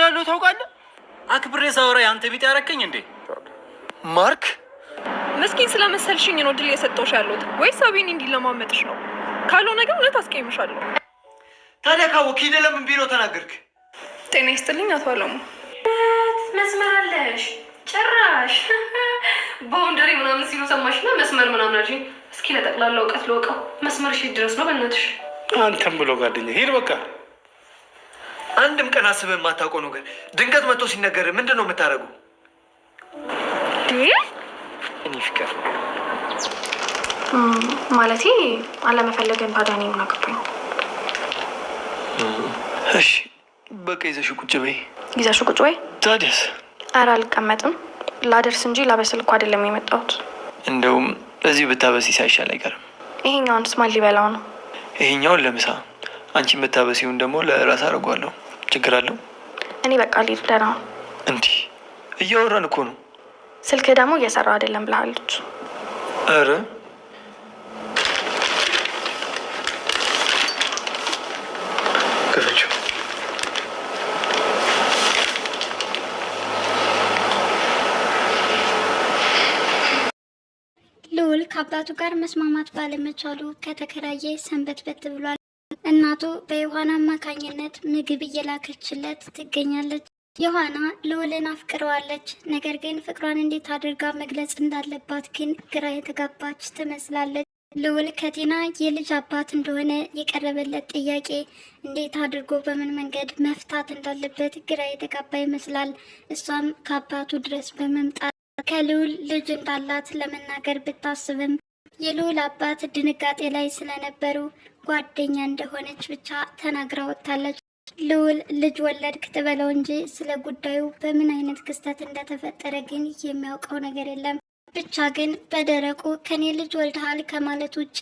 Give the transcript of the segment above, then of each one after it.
እንዳለው ታውቃለህ? አክብሬ ሳወራ አንተ ቢጤ ያረከኝ እንዴ? ማርክ ምስኪን ስለመሰልሽኝ ነው ድል የሰጠውሽ ያለሁት ወይስ አቤኔ እንዲለማመጥሽ ነው? ካልሆነ ግን እውነት አስቀይምሻለሁ። ታዲያ ካወቅክ ሂደህ ለምን ቢሮ ተናገርክ? ጤና ይስጥልኝ አቶ አለሙ። መስመር አለሽ ጭራሽ ባውንደሪ ምናምን ሲሉ ሰማሽና መስመር ምናምን አልሽኝ። እስኪ ለጠቅላላ እውቀት ልወቀው መስመርሽ ድረስ ነው በእናትሽ። አንተም ብሎ ጓደኛ ሂድ በቃ። አንድም ቀን አስበህ የማታውቀው ነገር ድንገት መጥቶ ሲነገር ምንድን ነው የምታደርገው? እኔ ፍቅር ማለቴ አለመፈለገን ታዲያ እኔ ምን አገባኝ? እሺ በቃ ይዘሽው ቁጭ በይ። ይዘሽው ቁጭ በይ? ታዲያስ? ኧረ አልቀመጥም። ላደርስ እንጂ ላበስል እኮ አይደለም የመጣሁት። እንደውም እዚህ ብታበሲ ሳይሻል አይቀርም። ይሄኛውንስ ማን ሊበላው ነው? ይሄኛውን ለምሳ፣ አንቺ የምታበሲውን ደግሞ ለራስ አድርጓለሁ። ችግር አለው? እኔ በቃ ልሂድ። ደህና ነው። እንዲህ እያወራን እኮ ነው። ስልክ ደግሞ እየሰራ አይደለም ብላለች። አረ ከፈችው። ልዑል ከአባቱ ጋር መስማማት ባለመቻሉ ከተከራየ ሰንበትበት ብሏል። እናቱ በዮሐና አማካኝነት ምግብ እየላከችለት ትገኛለች። ዮሐና ልዑልን አፍቅረዋለች። ነገር ግን ፍቅሯን እንዴት አድርጋ መግለጽ እንዳለባት ግን ግራ የተጋባች ትመስላለች። ልዑል ከቲና የልጅ አባት እንደሆነ የቀረበለት ጥያቄ እንዴት አድርጎ በምን መንገድ መፍታት እንዳለበት ግራ የተጋባ ይመስላል። እሷም ከአባቱ ድረስ በመምጣት ከልዑል ልጅ እንዳላት ለመናገር ብታስብም የልዑል አባት ድንጋጤ ላይ ስለነበሩ ጓደኛ እንደሆነች ብቻ ተናግራ ወጥታለች። ልዑል ልጅ ወለድክ ትበለው እንጂ ስለ ጉዳዩ በምን አይነት ክስተት እንደተፈጠረ ግን የሚያውቀው ነገር የለም። ብቻ ግን በደረቁ ከኔ ልጅ ወልደሃል ከማለት ውጭ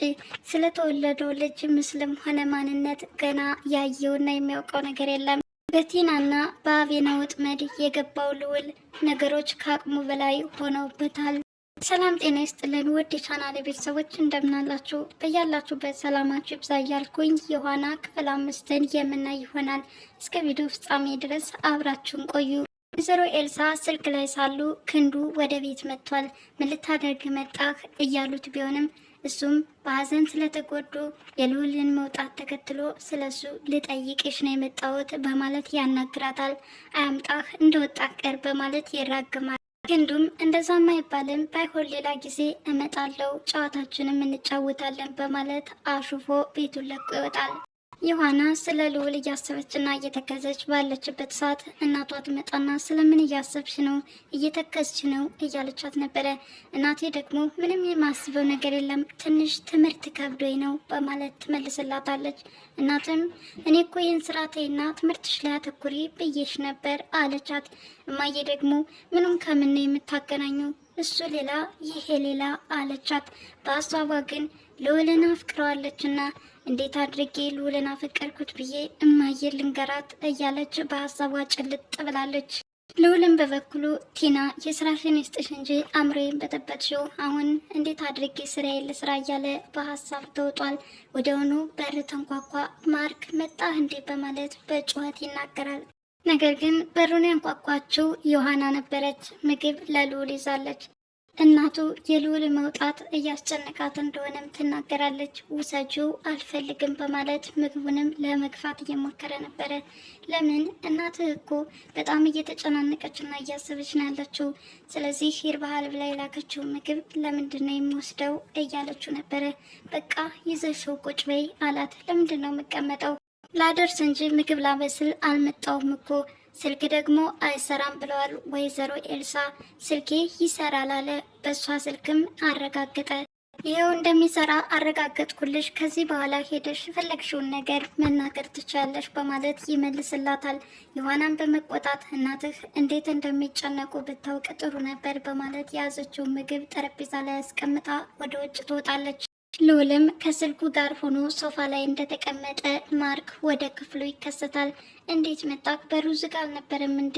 ስለተወለደው ልጅ ምስልም ሆነ ማንነት ገና ያየውና የሚያውቀው ነገር የለም። በቲናና በአቤና ወጥመድ የገባው ልዑል ነገሮች ከአቅሙ በላይ ሆነውበታል። ሰላም ጤና ይስጥልን ውድ የቻናሌ ቤተሰቦች እንደምናላችሁ በያላችሁበት ሰላማችሁ ይብዛ እያልኩኝ ዮሐና ክፍል 5ን የምናይ ይሆናል። እስከ ቪዲዮ ፍጻሜ ድረስ አብራችሁን ቆዩ። ወይዘሮ ኤልሳ ስልክ ላይ ሳሉ ክንዱ ወደ ቤት መጥቷል። ምን ልታደርግ መጣህ እያሉት ቢሆንም እሱም በሀዘን ስለተጎዱ የልዑልን መውጣት ተከትሎ ስለሱ ልጠይቅሽ ነው የመጣሁት በማለት ያናግራታል። አያምጣህ እንደወጣ ቀር በማለት ይራግማል። ክንዱም እንደዛም አይባልም፣ ባይሆን ሌላ ጊዜ እመጣለሁ ጨዋታችንም እንጫወታለን በማለት አሹፎ ቤቱን ለቆ ይወጣል። ዮሐና ስለ ልዑል እያሰበችና እየተከዘች ባለችበት ሰዓት እናቷ ትመጣና ስለምን እያሰብሽ ነው እየተከዝች ነው እያለቻት ነበረ። እናቴ ደግሞ ምንም የማስበው ነገር የለም ትንሽ ትምህርት ከብዶኝ ነው በማለት ትመልስላታለች። እናትም እኔ እኮ ይህን ስራ ተይና ትምህርትሽ ላይ አተኩሪ ብዬሽ ነበር አለቻት። እማዬ ደግሞ ምንም ከምን ነው የምታገናኘው እሱ ሌላ ይሄ ሌላ አለቻት። በሀሳቧ ግን ልዑልን አፍቅረዋለችና እንዴት አድርጌ ልዑልን አፈቀርኩት ብዬ እማዬ ልንገራት እያለች በሀሳቧ ጭልጥ ብላለች። ልዑልን በበኩሉ ቲና የስራሽን ይስጥሽ እንጂ አእምሮዬን በጠበጥሽው፣ አሁን እንዴት አድርጌ ስራዬን ልስራ እያለ በሀሳብ ተውጧል። ወዲያውኑ በር ተንኳኳ። ማርክ መጣህ እንዴ በማለት በጩኸት ይናገራል። ነገር ግን በሩን ያንኳኳችው ዮሐና ነበረች። ምግብ ለልዑል ይዛለች። እናቱ የልዑል መውጣት እያስጨነቃት እንደሆነም ትናገራለች። ውሰጂው አልፈልግም በማለት ምግቡንም ለመግፋት እየሞከረ ነበረ። ለምን እናትህ እኮ በጣም እየተጨናነቀችና እያሰበች ነው ያለችው። ስለዚህ ይርባሃል ብላ የላከችው ምግብ ለምንድን ነው የሚወስደው እያለችው ነበረ። በቃ ይዘሽው ቁጭ በይ አላት። ለምንድን ነው የምቀመጠው? ላደርስ እንጂ ምግብ ላበስል አልመጣውም እኮ። ስልክ ደግሞ አይሰራም ብለዋል ወይዘሮ ኤልሳ። ስልኬ ይሰራል አለ። በእሷ ስልክም አረጋገጠ። ይኸው እንደሚሰራ አረጋገጥኩልሽ፣ ከዚህ በኋላ ሄደሽ የፈለግሽውን ነገር መናገር ትችያለሽ በማለት ይመልስላታል። ዮሐናን በመቆጣት እናትህ እንዴት እንደሚጨነቁ ብታውቅ ጥሩ ነበር በማለት የያዘችውን ምግብ ጠረጴዛ ላይ አስቀምጣ ወደ ውጭ ትወጣለች። ልዑልም ከስልኩ ጋር ሆኖ ሶፋ ላይ እንደተቀመጠ ማርክ ወደ ክፍሉ ይከሰታል። እንዴት መጣክ? በሩ ዝግ አልነበረም እንዴ?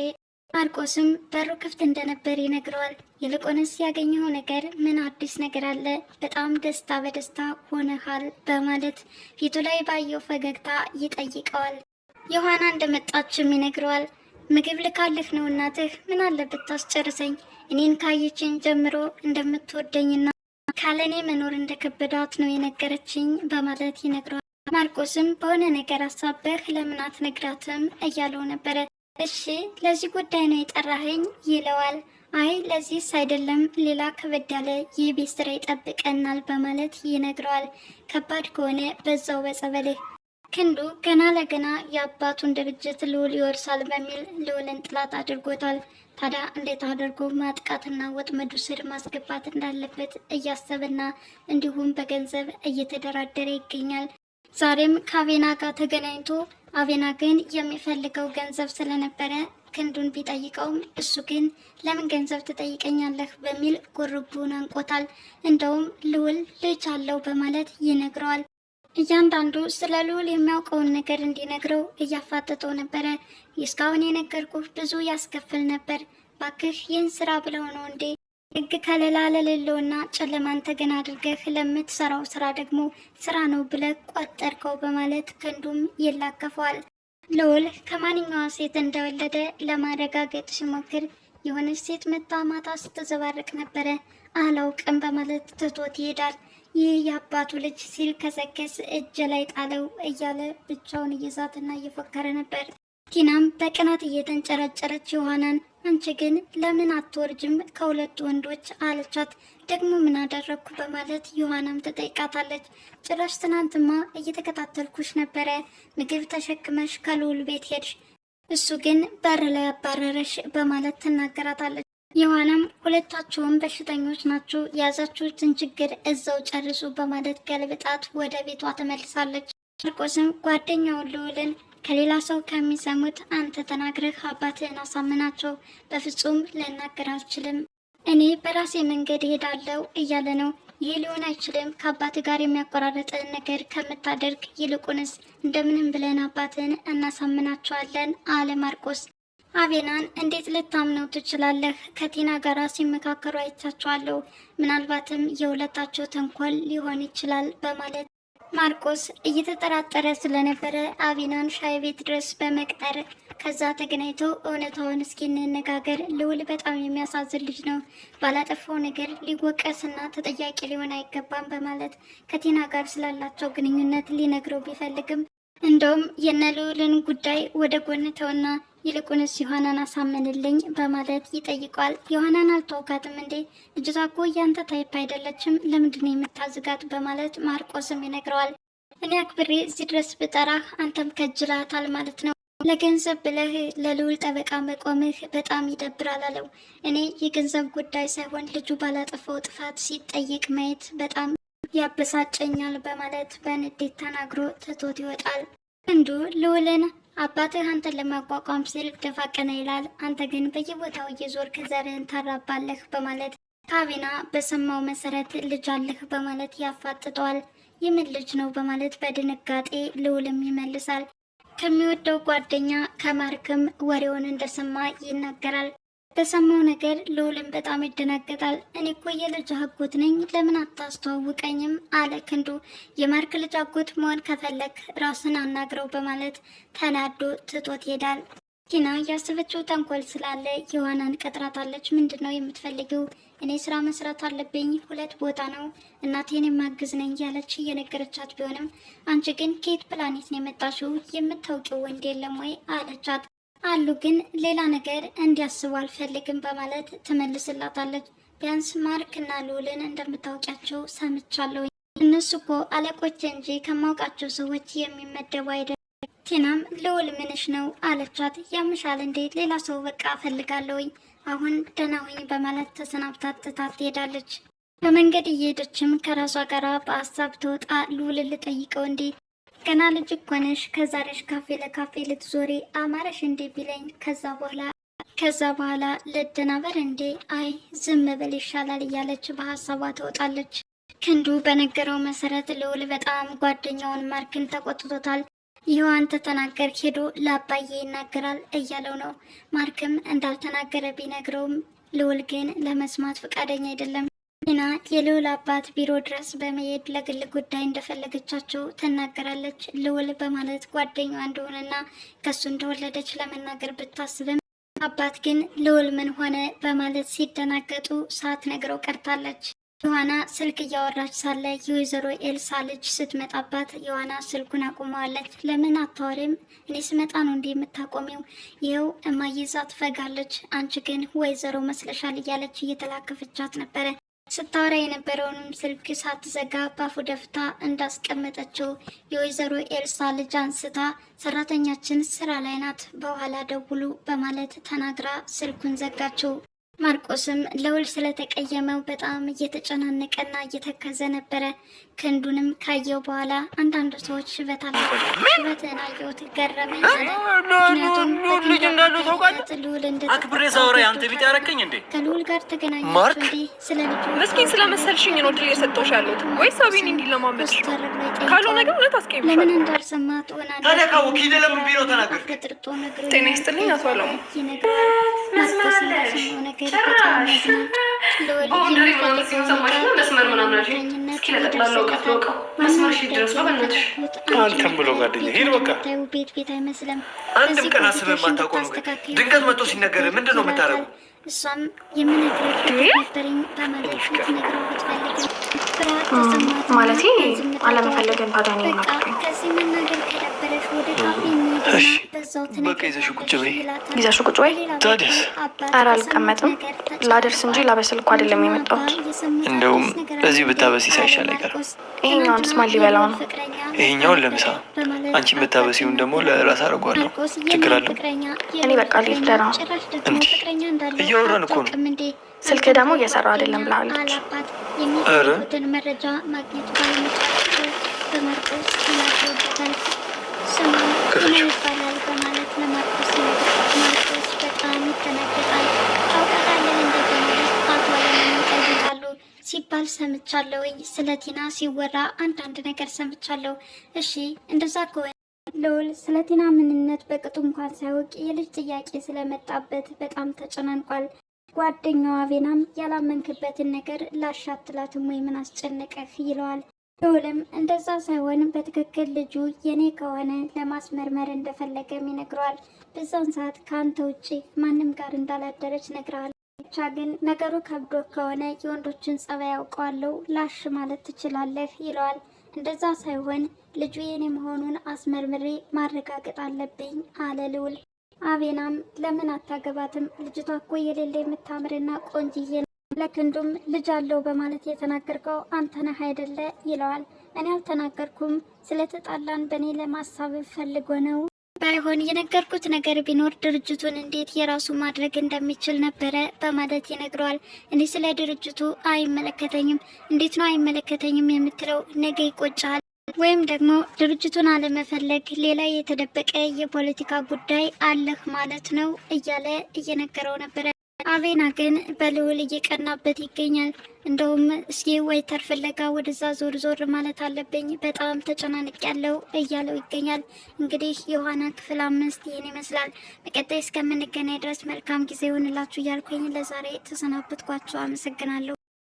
ማርቆስም በሩ ክፍት እንደነበር ይነግረዋል። ይልቁንስ ያገኘው ነገር ምን አዲስ ነገር አለ? በጣም ደስታ በደስታ ሆነሃል በማለት ፊቱ ላይ ባየው ፈገግታ ይጠይቀዋል። ዮሐና እንደመጣችም ይነግረዋል። ምግብ ልካልህ ነው እናትህ። ምን አለበት ታስጨርሰኝ። እኔን ካየችኝ ጀምሮ እንደምትወደኝና ካለኔ መኖር እንደከበዳት ነው የነገረችኝ በማለት ይነግረዋል። ማርቆስም በሆነ ነገር አሳበህ ለምን አትነግራትም እያለው ነበረ። እሺ ለዚህ ጉዳይ ነው የጠራኸኝ ይለዋል። አይ ለዚህስ አይደለም፣ ሌላ ከበድ ያለ የቤት ስራ ይጠብቀናል በማለት ይነግረዋል። ከባድ ከሆነ በዛው በጸበልህ። ክንዱ ገና ለገና የአባቱን ድርጅት ልዑል ይወርሳል በሚል ልዑልን ጥላት አድርጎታል። ታዲያ እንዴት አድርጎ ማጥቃትና ወጥመዱ ስር ማስገባት እንዳለበት እያሰበና እንዲሁም በገንዘብ እየተደራደረ ይገኛል። ዛሬም ከአቬና ጋር ተገናኝቶ አቬና ግን የሚፈልገው ገንዘብ ስለነበረ ክንዱን ቢጠይቀውም እሱ ግን ለምን ገንዘብ ትጠይቀኛለህ በሚል ጉርቡን አንቆታል። እንደውም ልዑል ልጅ አለው በማለት ይነግረዋል። እያንዳንዱ ስለ ልዑል የሚያውቀውን ነገር እንዲነግረው እያፋጠጠው ነበረ። እስካሁን የነገርኩህ ብዙ ያስከፍል ነበር፣ ባክህ ይህን ስራ ብለው ነው እንዴ? ህግ ከለላ ለሌለውና ጨለማን ተገን አድርገህ ለምትሰራው ስራ ደግሞ ስራ ነው ብለህ ቆጠርከው በማለት ክንዱም ይላከፈዋል። ልዑል ከማንኛዋ ሴት እንደወለደ ለማረጋገጥ ሲሞክር የሆነች ሴት መታ ማታ ስትዘባርቅ ነበረ፣ አላውቅም በማለት ትቶት ይሄዳል። ይህ የአባቱ ልጅ ሲል ከሰከስ እጅ ላይ ጣለው እያለ ብቻውን እየዛትና እየፎከረ ነበር። ቲናም በቅናት እየተንጨረጨረች ዮሐናን አንቺ ግን ለምን አትወርጅም ከሁለቱ ወንዶች አለቻት። ደግሞ ምን አደረግኩ በማለት ዮሐናም ትጠይቃታለች። ጭራሽ ትናንትማ እየተከታተልኩሽ ነበረ፣ ምግብ ተሸክመሽ ከልዑል ቤት ሄድሽ፣ እሱ ግን በር ላይ አባረረሽ በማለት ትናገራታለች። ዮሐናም ሁለታቸውም በሽተኞች ናቸው፣ የያዛችሁትን ችግር እዛው ጨርሱ በማለት ገልብጣት ወደ ቤቷ ተመልሳለች። ማርቆስም ጓደኛውን ልዑልን ከሌላ ሰው ከሚሰሙት አንተ ተናግረህ አባትህን አሳምናቸው፣ በፍጹም ልናገር አልችልም፣ እኔ በራሴ መንገድ እሄዳለሁ እያለ ነው። ይህ ሊሆን አይችልም፣ ከአባት ጋር የሚያቆራረጥን ነገር ከምታደርግ ይልቁንስ እንደምንም ብለን አባትህን እናሳምናቸዋለን አለ ማርቆስ። አቬናን እንዴት ልታምነው ትችላለህ? ከቲና ጋር ሲመካከሩ አይቻቸዋለሁ፣ ምናልባትም የሁለታቸው ተንኮል ሊሆን ይችላል በማለት ማርቆስ እየተጠራጠረ ስለነበረ አቬናን ሻይ ቤት ድረስ በመቅጠር ከዛ ተገናኝተው እውነታውን እስኪ እንነጋገር፣ ልዑል በጣም የሚያሳዝን ልጅ ነው፣ ባላጠፋው ነገር ሊወቀስና ተጠያቂ ሊሆን አይገባም በማለት ከቲና ጋር ስላላቸው ግንኙነት ሊነግረው ቢፈልግም እንደውም የነ ልዑልን ጉዳይ ወደ ጎን ተውና ይልቁንስ ዮሐናን አሳምንልኝ በማለት ይጠይቋል። ዮሐናን አልተውካትም እንዴ? ልጅቷ እኮ ያንተ ታይፕ አይደለችም፣ ለምንድን የምታዝጋት በማለት ማርቆስም ይነግረዋል። እኔ አክብሬ እዚህ ድረስ ብጠራህ አንተም ከጅላታል ማለት ነው። ለገንዘብ ብለህ ለልዑል ጠበቃ መቆምህ በጣም ይደብራል አለው። እኔ የገንዘብ ጉዳይ ሳይሆን ልጁ ባላጠፋው ጥፋት ሲጠየቅ ማየት በጣም ያበሳጨኛል በማለት በንዴት ተናግሮ ትቶት ይወጣል። ክንዱ ልዑልን አባትህ አንተን ለማቋቋም ሲል ደፋ ቀና ይላል፣ አንተ ግን በየቦታው እየዞርክ ዘርህን ታራባለህ በማለት ከአቬና በሰማው መሰረት ልጅ አለህ በማለት ያፋጥጠዋል። የምን ልጅ ነው በማለት በድንጋጤ ልዑልም ይመልሳል። ከሚወደው ጓደኛ ከማርክም ወሬውን እንደሰማ ይናገራል። በሰማው ነገር ልዑልም በጣም ይደናገጣል። እኔ እኮ የልጅ አጎት ነኝ፣ ለምን አታስተዋውቀኝም አለ ክንዱ። የማርክ ልጅ አጎት መሆን ከፈለክ ራስን አናግረው በማለት ተናዶ ትቶት ይሄዳል። ቲና ያሰበችው ተንኮል ስላለ ዮሐናን ቀጥራታለች። ምንድን ነው የምትፈልጊው? እኔ ስራ መስራት አለብኝ፣ 2 ቦታ ነው፣ እናቴን የማግዝ ነኝ ያለች እየነገረቻት ቢሆንም አንቺ ግን ከየት ፕላኔት ነው የመጣሽው? የምታውቂው ወንድ የለም ወይ አለቻት። አሉ ግን ሌላ ነገር እንዲያስቡ አልፈልግም በማለት ትመልስላታለች። ቢያንስ ማርክና ልዑልን እንደምታውቂያቸው ሰምቻለሁ፣ እነሱ እኮ አለቆች እንጂ ከማውቃቸው ሰዎች የሚመደቡ አይደለም። ቲናም ልዑል ምንሽ ነው አለቻት። ያምሻል እንዴ? ሌላ ሰው በቃ እፈልጋለሁኝ፣ አሁን ደህና ሁኝ በማለት ተሰናብታት ትታት ትሄዳለች። በመንገድ እየሄደችም ከራሷ ጋር በሀሳብ ትወጣ ልዑልን ልጠይቀው እንዴ ገና ልጅ እኮ ነሽ፣ ከዛሬሽ ካፌ ለካፌ ልትዞሪ አማረሽ እንዴ ቢለኝ ከዛ በኋላ ልደናበር እንዴ? አይ ዝም ብል ይሻላል እያለች በሀሳቧ ትወጣለች። ክንዱ በነገረው መሰረት ልዑል በጣም ጓደኛውን ማርክን ተቆጥቶታል። ይኸው አንተ ተናገር ሄዶ ለአባዬ ይናገራል እያለው ነው። ማርክም እንዳልተናገረ ቢነግረውም ልዑል ግን ለመስማት ፈቃደኛ አይደለም። ቲና የልዑል አባት ቢሮ ድረስ በመሄድ ለግል ጉዳይ እንደፈለገቻቸው ትናገራለች። ልዑል በማለት ጓደኛዋ እንደሆነና ከሱ እንደወለደች ለመናገር ብታስብም አባት ግን ልዑል ምን ሆነ በማለት ሲደናገጡ ሳትነግረው ቀርታለች። ዮሐና ስልክ እያወራች ሳለ የወይዘሮ ኤልሳ ልጅ ስትመጣባት ዮሐና ስልኩን አቁመዋለች። ለምን አታወሪም? እኔ ስመጣ ነው እንዲህ የምታቆሚው? ይኸው እማዬ ይዛ ትፈጋለች፣ አንቺ ግን ወይዘሮ መስለሻል እያለች እየተላከፈቻት ነበረ። ስታወራ የነበረውንም ስልክ ሳትዘጋ ባፉ ደፍታ እንዳስቀመጠችው የወይዘሮ ኤልሳ ልጅ አንስታ ሰራተኛችን ስራ ላይ ናት፣ በኋላ ደውሉ በማለት ተናግራ ስልኩን ዘጋችው። ማርቆስም ልዑል ስለተቀየመው በጣም እየተጨናነቀና እየተከዘ ነበረ። ክንዱንም ካየው በኋላ አንዳንድ ሰዎች ሽበት አላቸው። ሽበትን አየሁት ገረመኝ አለ። ምክንያቱም ልጅ እንዳለው ታውቃለህ። ልዑል አክብሬ ሳወራ አንተ ቢጤ ያረከኝ እንዴ? ከልዑል ጋር ተገናኛችሁ እንዴ? ስለ ልጁ መስኪን ስለመሰልሽኝ ነው ድል የሰጠሁሽ ያለሁት ወይስ አቤን እንዲህ ለማመጥሽ ነው? ካልሆነ ግን እውነት አስቀይምሻለሁ። ለምን እንዳልሰማ ትሆናለህ። ታዲያ ካወቅሽ ሂደህ ለምን ቢሮ ተናገር? አፍጥርጦ ነግሮ ጤና ይስጥልኝ አቶ አለሙ። ይነግራል። ማርቆስ ለሰማው ነገር በጣም ያዝናል። ባውንደሪ ምናምን ሲሉ ሰማሽና መስመር ምናምን አልሽኝ። እስኪ ለጠቅላላ እውቀት ልወቀው። መስመር ሺ ድረስ ነው በእናትሽ። አንተም ብሎ ጓደኛ ሂድ በቃ። ቤት አይመስልም። አንድም ቀን አስበህ የማታውቀው ነገር ድንገት መጥቶ ሲነገር ምንድን ነው የምታደርገው? እሷም የምነግርህ ነበረኝ በማለት ልትነግረው ብትፈልግም ፍርሃት ተሰማት። ማለቴ አለመፈለግን ታዲያ ነው በቃ ከዚህ መናገር ከደበረሽ ወደ ካፌ እንሂድና በዛው በቃ ይዘሽ ቁጭ በይ። ይዘሽ ቁጭ በይ። ታዲያስ? ኧረ አልቀመጥም። ላደርስ እንጂ ላበስል እኮ አይደለም የመጣሁት። እንደውም እዚህ ብታበሲ ሳይሻል አይቀርም። ይሄኛውን ስማ ሊበላው ነው። ይሄኛውን ለምሳ አንቺን ብታበሲውን ደግሞ ለራስ አደርገዋለሁ። ችግር አለው? እኔ በቃ ሊፍደራ እንዲህ እያወራን እኮ ነው። ስልክ ደግሞ እየሰራ አይደለም ብላለች። ኧረ መረጃ ማግኘት ባለመቻላቸው በማርቆስ ተናግረውበታል። ስሙ ይባላል በማለት ለማርቆስ ማርቆስ በጣም ይደናገጣል። ታውቃለህ እንደ በማለት አቶ አለምን ይጠይቃሉ ሲባል ሰምቻለሁኝ። ስለ ቲና ሲወራ አንዳንድ ነገር ሰምቻለሁ። እሺ እንደዛ ከሆነ ልዑል ስለ ቲና ምንነት በቅጡ እንኳን ሳያውቅ የልጅ ጥያቄ ስለመጣበት በጣም ተጨናንቋል። ጓደኛዋ አቬናም ያላመንክበትን ነገር ላሻትላትም ወይ ምን አስጨነቀህ ይለዋል። ልዑልም እንደዛ ሳይሆን በትክክል ልጁ የኔ ከሆነ ለማስመርመር እንደፈለገም ይነግረዋል። በዛን ሰዓት ከአንተ ውጭ ማንም ጋር እንዳላደረች ነግረዋል። ብቻ ግን ነገሩ ከብዶ ከሆነ የወንዶችን ጸባይ ያውቀዋለሁ ላሽ ማለት ትችላለህ ይለዋል። እንደዛ ሳይሆን ልጁ የኔ መሆኑን አስመርምሬ ማረጋገጥ አለብኝ አለ ልዑል። አቬናም ለምን አታገባትም? ልጅቷ እኮ የሌለ የምታምርና ቆንጅዬ ነው። ለክንዱም ልጅ አለው በማለት የተናገርከው አንተ ነህ አይደለ ይለዋል። እኔ አልተናገርኩም፣ ስለተጣላን በእኔ ለማሳበብ ፈልጎ ነው። ባይሆን የነገርኩት ነገር ቢኖር ድርጅቱን እንዴት የራሱ ማድረግ እንደሚችል ነበረ በማለት ይነግረዋል። እኔ ስለ ድርጅቱ አይመለከተኝም። እንዴት ነው አይመለከተኝም የምትለው? ነገ ይቆጫል። ወይም ደግሞ ድርጅቱን አለመፈለግ ሌላ የተደበቀ የፖለቲካ ጉዳይ አለህ ማለት ነው እያለ እየነገረው ነበረ። አቬና ግን በልዑል እየቀናበት ይገኛል። እንደውም እስኪ ወይተር ፍለጋ ወደዛ ዞር ዞር ማለት አለብኝ፣ በጣም ተጨናንቅ ያለው እያለው ይገኛል። እንግዲህ ዮሐና ክፍል 5 ይህን ይመስላል። በቀጣይ እስከምንገናኝ ድረስ መልካም ጊዜ ይሆንላችሁ እያልኩኝ ለዛሬ ተሰናበትኳችሁ። አመሰግናለሁ።